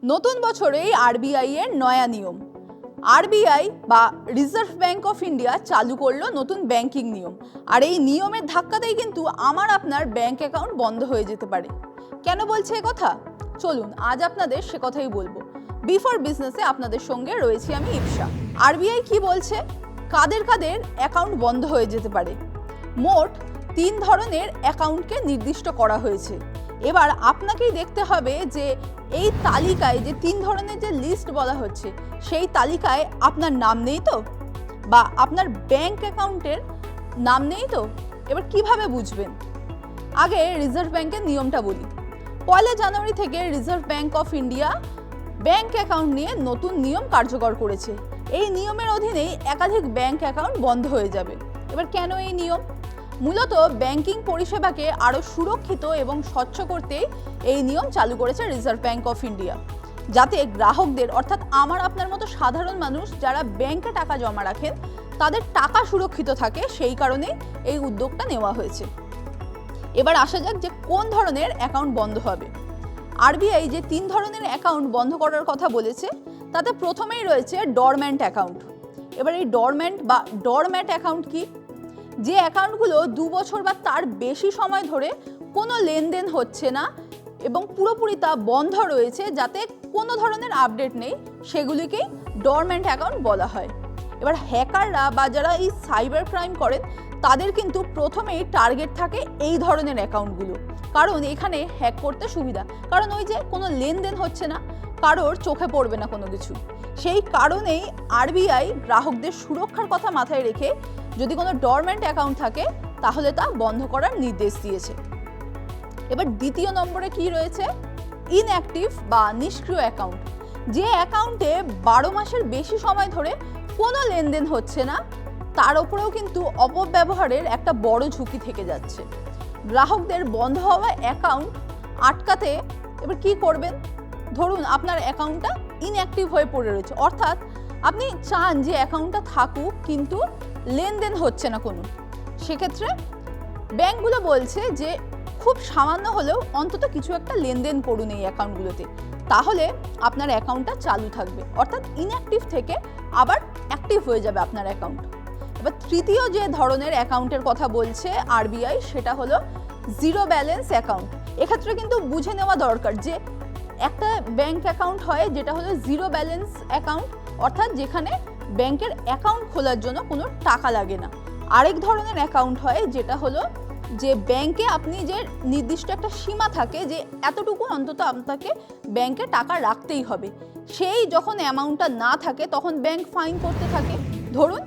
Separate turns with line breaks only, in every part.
নতুন বছরেই আরবিআই এর নয়া নিয়ম। আরবিআই বা রিজার্ভ ব্যাংক অফ ইন্ডিয়া চালু করলো নতুন ব্যাংকিং নিয়ম। আর এই নিয়মের ধাক্কাতেই কিন্তু আমার আপনার ব্যাংক অ্যাকাউন্ট বন্ধ হয়ে যেতে পারে। কেন বলছে এ কথা? চলুন আজ আপনাদের সে কথাই বলবো। বিফোর বিজনেসে আপনাদের সঙ্গে রয়েছি আমি ইপসা। আরবিআই কি বলছে, কাদের কাদের অ্যাকাউন্ট বন্ধ হয়ে যেতে পারে। মোট 3 ধরনের অ্যাকাউন্টকে নির্দিষ্ট করা হয়েছে। এবার আপনাকেই দেখতে হবে যে এই তালিকায় যে 3 ধরনের যে লিস্ট বলা হচ্ছে সেই তালিকায় আপনার নাম নেই তো, বা আপনার ব্যাংক অ্যাকাউন্টের নাম নেই তো। এবার কিভাবে বুঝবেন? আগে রিজার্ভ ব্যাংকের নিয়মটা বলি। 1 জানুয়ারি থেকে reserve bank of India bank account নিয়ে নতুন নিয়ম কার্যকর করেছে। এই নিয়মের অধীনেই একাধিক ব্যাংক অ্যাকাউন্ট বন্ধ হয়ে যাবে। এবার কেন এই নিয়ম? মূলত ব্যাংকিং পরিষেবাকে আরও সুরক্ষিত এবং স্বচ্ছ করতেই এই নিয়ম চালু করেছে রিজার্ভ ব্যাংক অফ ইন্ডিয়া, যাতে গ্রাহকদের অর্থাৎ আমার আপনার মতো সাধারণ মানুষ যারা ব্যাংকে টাকা জমা রাখেন তাদের টাকা সুরক্ষিত থাকে, সেই কারণেই এই উদ্যোগটা নেওয়া হয়েছে। এবার আসা যাক যে কোন ধরনের অ্যাকাউন্ট বন্ধ হবে। আরবিআই যে 3 ধরনের অ্যাকাউন্ট বন্ধ করার কথা বলেছে তাতে প্রথমেই রয়েছে ডরম্যান্ট অ্যাকাউন্ট। এবার এই ডরম্যাট অ্যাকাউন্ট কি? যে অ্যাকাউন্টগুলো 2 বছর বা তার বেশি সময় ধরে কোনো লেনদেন হচ্ছে না এবং পুরোপুরি তা বন্ধ রয়েছে, যাতে কোনো ধরনের আপডেট নেই, সেগুলিকেই ডরম্যান্ট অ্যাকাউন্ট বলা হয়। এবার হ্যাকাররা বা যারা এই সাইবার ক্রাইম করেন তাদের কিন্তু প্রথমেই টার্গেট থাকে এই ধরনের অ্যাকাউন্টগুলো, কারণ এখানে হ্যাক করতে সুবিধা, কারণ ওই যে কোনো লেনদেন হচ্ছে না, কারোর চোখে পড়বে না কোনো কিছু। সেই কারণেই আরবিআই গ্রাহকদের সুরক্ষার কথা মাথায় রেখে যদি কোনো ডরম্যান্ট অ্যাকাউন্ট থাকে তাহলে তা বন্ধ করার নির্দেশ দিয়েছে। এবার দ্বিতীয় নম্বরে কি রয়েছে? ইনঅ্যাক্টিভ বা নিষ্ক্রিয় অ্যাকাউন্ট। যে অ্যাকাউন্টে 12 মাসের বেশি সময় ধরে কোনো লেনদেন হচ্ছে না, তার উপরেও কিন্তু অপব্যবহারের একটা বড় ঝুঁকি থেকে যাচ্ছে। গ্রাহকদের বন্ধ হওয়া অ্যাকাউন্ট আটকাতে এবার কি করবেন? ধরুন আপনার অ্যাকাউন্টটা ইনঅ্যাক্টিভ হয়ে পড়ে রয়েছে, অর্থাৎ আপনি চান যে অ্যাকাউন্টটা থাকুক কিন্তু লেনদেন হচ্ছে না কোনো। সেক্ষেত্রে ব্যাংকগুলো বলছে যে খুব সামান্য হলেও অন্তত কিছু একটা লেনদেন করুন এই অ্যাকাউন্টগুলোতে, তাহলে আপনার অ্যাকাউন্টটা চালু থাকবে, অর্থাৎ ইনঅ্যাক্টিভ থেকে আবার অ্যাক্টিভ হয়ে যাবে আপনার অ্যাকাউন্ট। এবার তৃতীয় যে ধরনের অ্যাকাউন্টের কথা বলছে আরবিআই সেটা হলো জিরো ব্যালেন্স অ্যাকাউন্ট। এক্ষেত্রে কিন্তু বুঝে নেওয়া দরকার যে একটা ব্যাংক অ্যাকাউন্ট হয় যেটা হলো জিরো ব্যালেন্স অ্যাকাউন্ট, অর্থাৎ যেখানে ব্যাংকের অ্যাকাউন্ট খোলার জন্য কোনো টাকা লাগে না। আরেক ধরনের অ্যাকাউন্ট হয় যেটা হলো যে ব্যাংকে আপনি যে নির্দিষ্ট একটা সীমা থাকে যে এতটুকু অন্তত আপনাকে ব্যাংকে টাকা রাখতেই হবে, সেই যখন অ্যামাউন্টটা না থাকে তখন ব্যাংক ফাইন করতে থাকে। ধরুন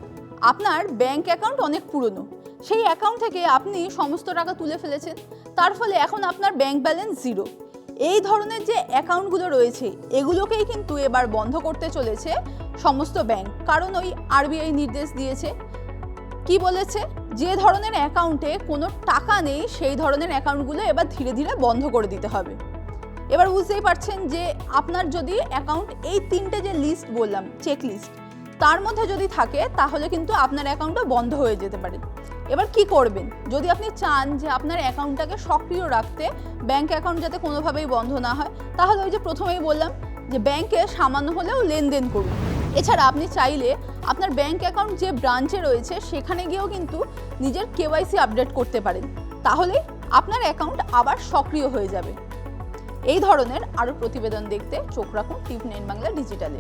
আপনার ব্যাংক অ্যাকাউন্ট অনেক পুরনো, সেই অ্যাকাউন্ট থেকে আপনি সমস্ত টাকা তুলে ফেলেছেন, তার ফলে এখন আপনার ব্যাংক ব্যালেন্স জিরো। এই ধরনের যে অ্যাকাউন্টগুলো রয়েছে এগুলোকেই কিন্তু এবার বন্ধ করতে চলেছে সমস্ত ব্যাংক, কারণ ওই আরবিআই নির্দেশ দিয়েছে। কি বলেছে? যে ধরনের অ্যাকাউন্টে কোনো টাকা নেই সেই ধরনের অ্যাকাউন্টগুলো এবার ধীরে ধীরে বন্ধ করে দিতে হবে। এবার বুঝতেই পারছেন যে আপনার যদি অ্যাকাউন্ট এই 3টে যে লিস্ট বললাম, চেক লিস্ট, তার মধ্যে যদি থাকে তাহলে কিন্তু আপনার অ্যাকাউন্টটা বন্ধ হয়ে যেতে পারে। এবার কি করবেন? যদি আপনি চান যে আপনার অ্যাকাউন্টটাকে সক্রিয় রাখতে, ব্যাংক অ্যাকাউন্ট যাতে কোনোভাবেই বন্ধ না হয়, তাহলে ওই যে প্রথমেই বললাম যে ব্যাংকে সামান্য হলেও লেনদেন করুন। এছাড়া আপনি চাইলে আপনার ব্যাংক অ্যাকাউন্ট যে ব্রাঞ্চে রয়েছে সেখানে গিয়েও কিন্তু নিজের কেওয়াইসি আপডেট করতে পারেন, তাহলে আপনার অ্যাকাউন্ট আবার সক্রিয় হয়ে যাবে। এই ধরনের আরও প্রতিবেদন দেখতে চোখ রাখুন টিপ9 বাংলা ডিজিটালে।